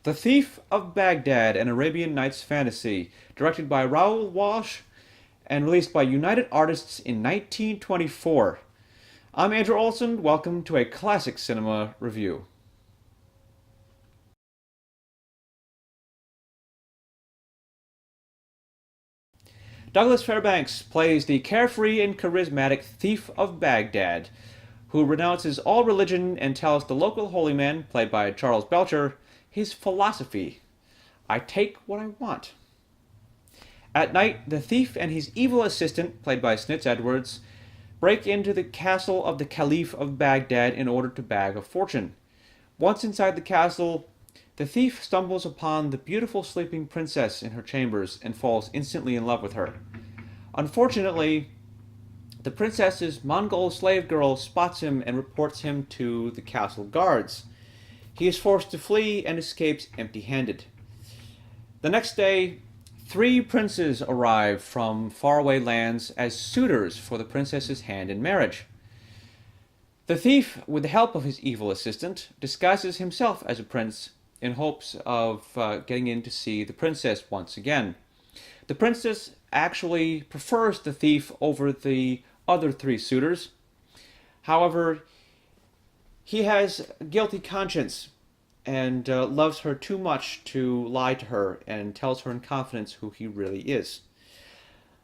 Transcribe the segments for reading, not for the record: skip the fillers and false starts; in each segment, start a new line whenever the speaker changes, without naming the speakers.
The Thief of Bagdad, an Arabian Nights Fantasy, directed by Raoul Walsh and released by United Artists in 1924. I'm Andrew Olson. Welcome to a classic cinema review. Douglas Fairbanks plays the carefree and charismatic Thief of Bagdad, who renounces all religion and tells the local holy man, played by Charles Belcher, his philosophy: I take what I want. At night, the thief and his evil assistant, played by Snitz Edwards, break into the castle of the Caliph of Baghdad in order to bag a fortune. Once inside the castle, the thief stumbles upon the beautiful sleeping princess in her chambers and falls instantly in love with her. Unfortunately, the princess's Mongol slave girl spots him and reports him to the castle guards. He is forced to flee and escapes empty-handed. The next day, three princes arrive from faraway lands as suitors for the princess's hand in marriage. The thief, with the help of his evil assistant, disguises himself as a prince in hopes of getting in to see the princess once again. The princess actually prefers the thief over the other three suitors. However, he has a guilty conscience and loves her too much to lie to her and tells her in confidence who he really is.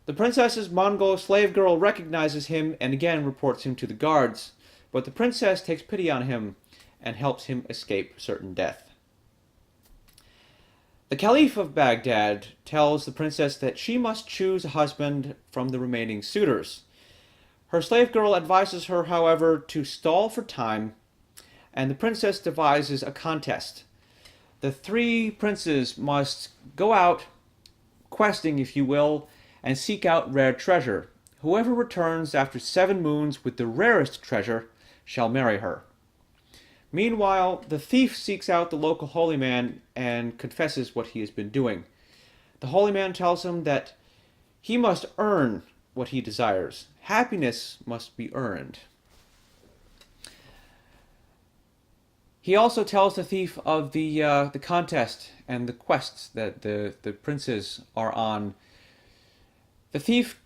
The princess's Mongol slave girl recognizes him and again reports him to the guards, but the princess takes pity on him and helps him escape certain death. The Caliph of Baghdad tells the princess that she must choose a husband from the remaining suitors. Her slave girl advises her, however, to stall for time, and the princess devises a contest. The three princes must go out, questing, if you will, and seek out rare treasure. Whoever returns after 7 moons with the rarest treasure shall marry her. Meanwhile, the thief seeks out the local holy man and confesses what he has been doing. The holy man tells him that he must earn what he desires. Happiness must be earned. He also tells the thief of the contest and the quests that the princes are on. The thief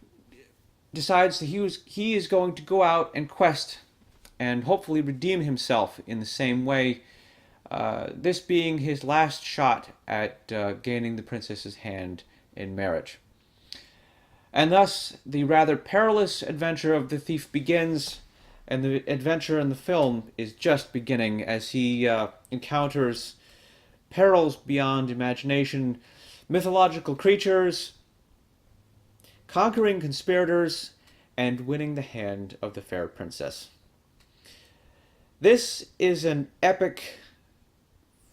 decides that he is going to go out and quest and hopefully redeem himself in the same way, this being his last shot at gaining the princess's hand in marriage. And thus, the rather perilous adventure of the thief begins, and the adventure in the film is just beginning as he encounters perils beyond imagination, mythological creatures, conquering conspirators, and winning the hand of the fair princess. This is an epic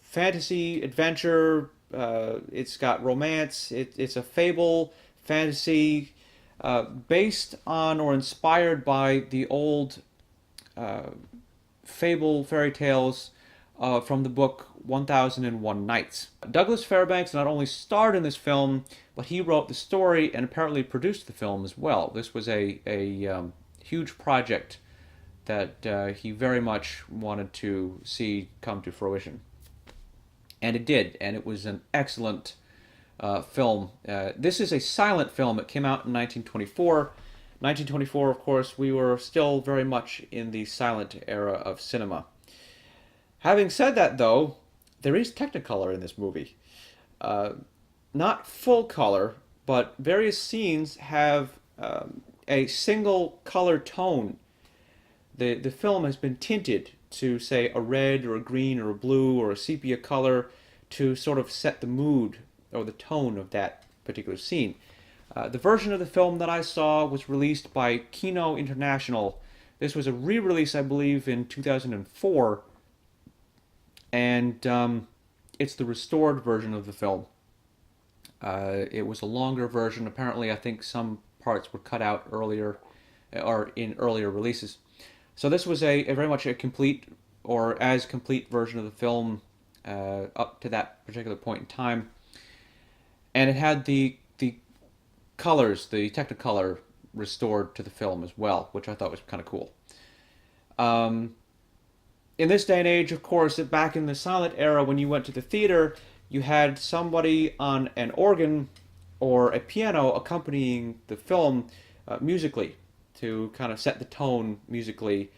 fantasy adventure. It's got romance. It's a fable fantasy based on or inspired by the old fable fairy tales from the book 1001 Nights. Douglas Fairbanks not only starred in this film, but he wrote the story and apparently produced the film as well. This was a huge project that he very much wanted to see come to fruition. And it did, and it was an excellent film. This is a silent film. It came out in 1924. 1924, of course, we were still very much in the silent era of cinema. Having said that, though, there is Technicolor in this movie. Not full color, but various scenes have a single color tone. The film has been tinted to, say, a red or a green or a blue or a sepia color to sort of set the mood or the tone of that particular scene. The version of the film that I saw was released by Kino International. This was a re-release, I believe, in 2004, and it's the restored version of the film. It was a longer version. Apparently, I think some parts were cut out earlier, or in earlier releases. So this was a very much a complete, or as complete version of the film up to that particular point in time. And it had the colors, the Technicolor restored to the film as well, which I thought was kind of cool. In this day and age, of course, back in the silent era, when you went to the theater, you had somebody on an organ or a piano accompanying the film musically to kind of set the tone musically,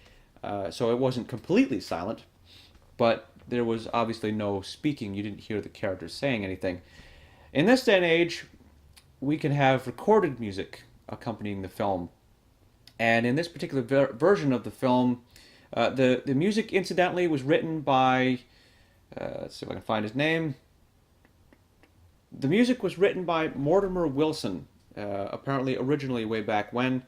so it wasn't completely silent, but there was obviously no speaking. You didn't hear the characters saying anything. In this day and age, we can have recorded music accompanying the film. And in this particular version of the film, the music, incidentally, was written by, let's see if I can find his name. The music was written by Mortimer Wilson, apparently originally way back when.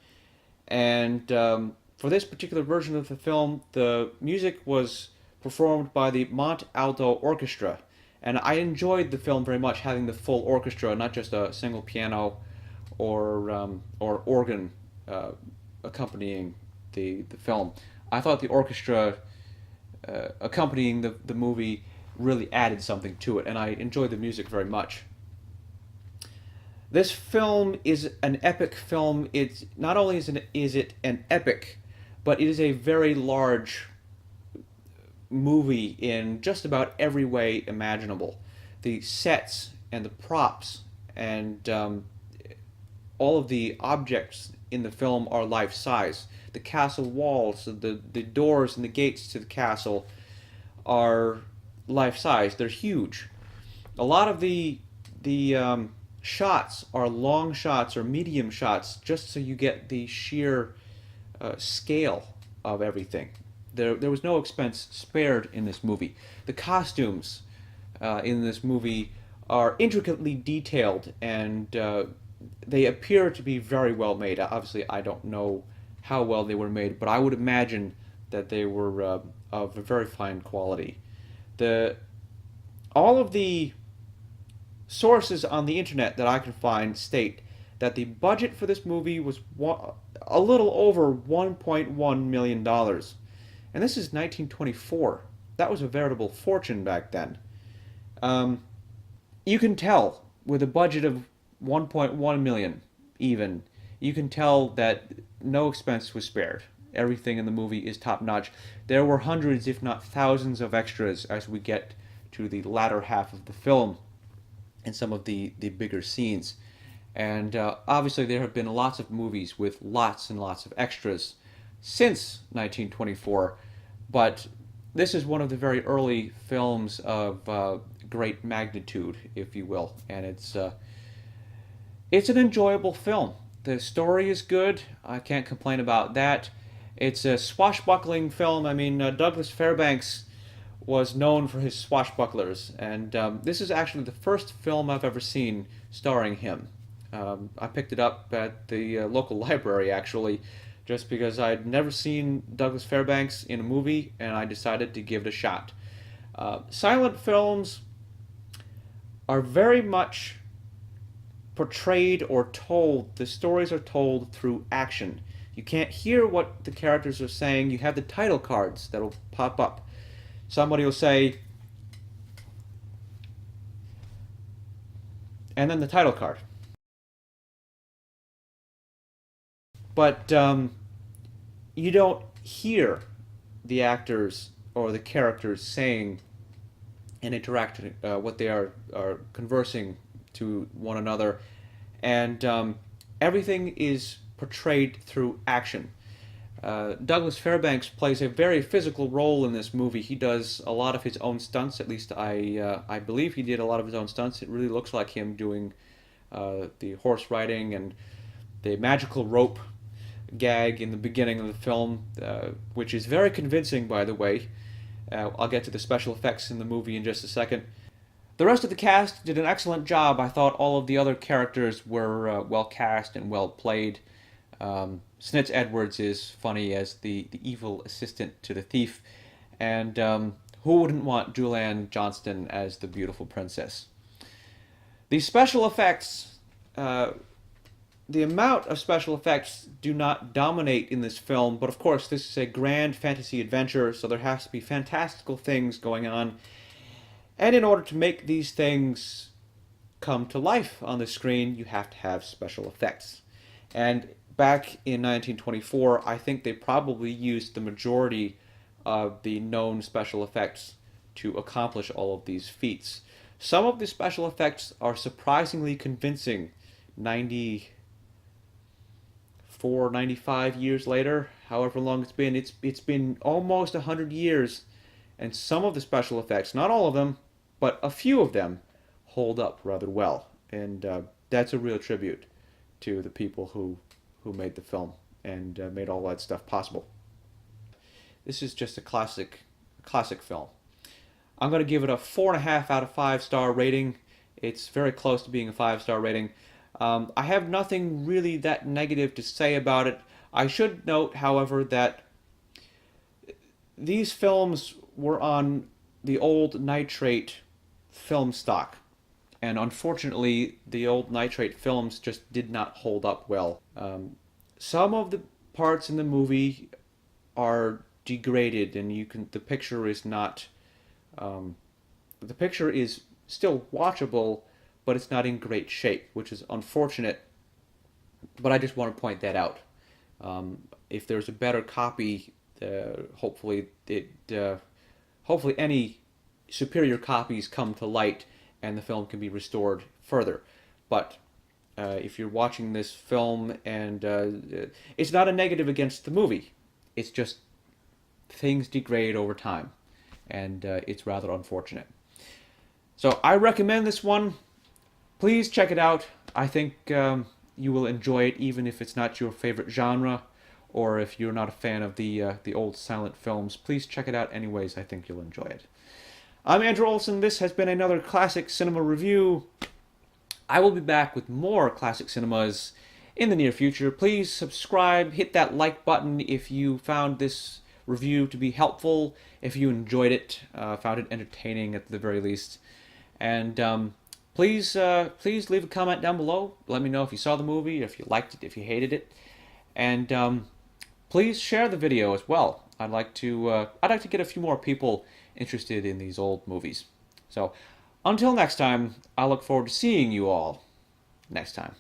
And for this particular version of the film, the music was performed by the Mont Alto Orchestra. And I enjoyed the film very much, having the full orchestra, not just a single piano or organ accompanying the film. I thought the orchestra accompanying the movie really added something to it, and I enjoyed the music very much. This film is an epic film. It's not only is it an epic, but it is a very large movie in just about every way imaginable. The sets and the props and all of the objects in the film are life size. The castle walls, the doors and the gates to the castle are life size. They're huge. A lot of the shots are long shots or medium shots, just so you get the sheer scale of everything. There was no expense spared in this movie. The costumes in this movie are intricately detailed, and they appear to be very well made. Obviously, I don't know how well they were made, but I would imagine that they were of a very fine quality. The all of the sources on the internet that I can find state that the budget for this movie was a little over $1.1 million. And this is 1924. That was a veritable fortune back then. You can tell with a budget of 1.1 million even, you can tell that no expense was spared. Everything in the movie is top notch. There were hundreds, if not thousands, of extras as we get to the latter half of the film and some of the bigger scenes. And obviously, there have been lots of movies with lots and lots of extras since 1924, but this is one of the very early films of great magnitude, if you will, and it's an enjoyable film. The story is good. I can't complain about that. It's a swashbuckling film. I mean, Douglas Fairbanks was known for his swashbucklers, and this is actually the first film I've ever seen starring him. I picked it up at the local library, actually, just because I'd never seen Douglas Fairbanks in a movie, and I decided to give it a shot. Silent films are very much portrayed or told. The stories are told through action. You can't hear what the characters are saying. You have the title cards that'll pop up. Somebody will say, and then the title card. But you don't hear the actors or the characters saying and interacting, what they are conversing to one another, and everything is portrayed through action. Douglas Fairbanks plays a very physical role in this movie. He does a lot of his own stunts. At least I believe he did a lot of his own stunts. It really looks like him doing the horse riding and the magical rope gag in the beginning of the film, which is very convincing, by the way. I'll get to the special effects in the movie in just a second. The rest of the cast did an excellent job. I thought all of the other characters were well cast and well played. Snitz Edwards is funny as the evil assistant to the thief, and who wouldn't want Julianne Johnston as the beautiful princess? The special effects, the amount of special effects do not dominate in this film, but of course this is a grand fantasy adventure, so there has to be fantastical things going on. And in order to make these things come to life on the screen, you have to have special effects. And back in 1924, I think they probably used the majority of the known special effects to accomplish all of these feats. Some of the special effects are surprisingly convincing. 94, 95 years later, however long it's been almost 100 years, and some of the special effects, not all of them, but a few of them, hold up rather well. And that's a real tribute to the people who made the film and made all that stuff possible. This is just a classic film. I'm going to give it a 4.5 out of 5-star rating. It's very close to being a 5-star rating. I have nothing really that negative to say about it. I should note, however, that these films were on the old nitrate film stock. And unfortunately, the old nitrate films just did not hold up well. Some of the parts in the movie are degraded, and the picture is not. The picture is still watchable, but it's not in great shape, which is unfortunate. But I just want to point that out. If there's a better copy, hopefully any superior copies come to light, and the film can be restored further. But if you're watching this film, and it's not a negative against the movie, it's just things degrade over time, and it's rather unfortunate. So I recommend this one. Please check it out. I think you will enjoy it, even if it's not your favorite genre, or if you're not a fan of the old silent films. Please check it out anyways. I think you'll enjoy it. I'm Andrew Olson. This has been another Classic Cinema Review. I will be back with more Classic Cinemas in the near future. Please subscribe, hit that like button if you found this review to be helpful, if you enjoyed it, found it entertaining at the very least. And please leave a comment down below. Let me know if you saw the movie, if you liked it, if you hated it. And please share the video as well. I'd like to get a few more people interested in these old movies. So until next time, I look forward to seeing you all next time.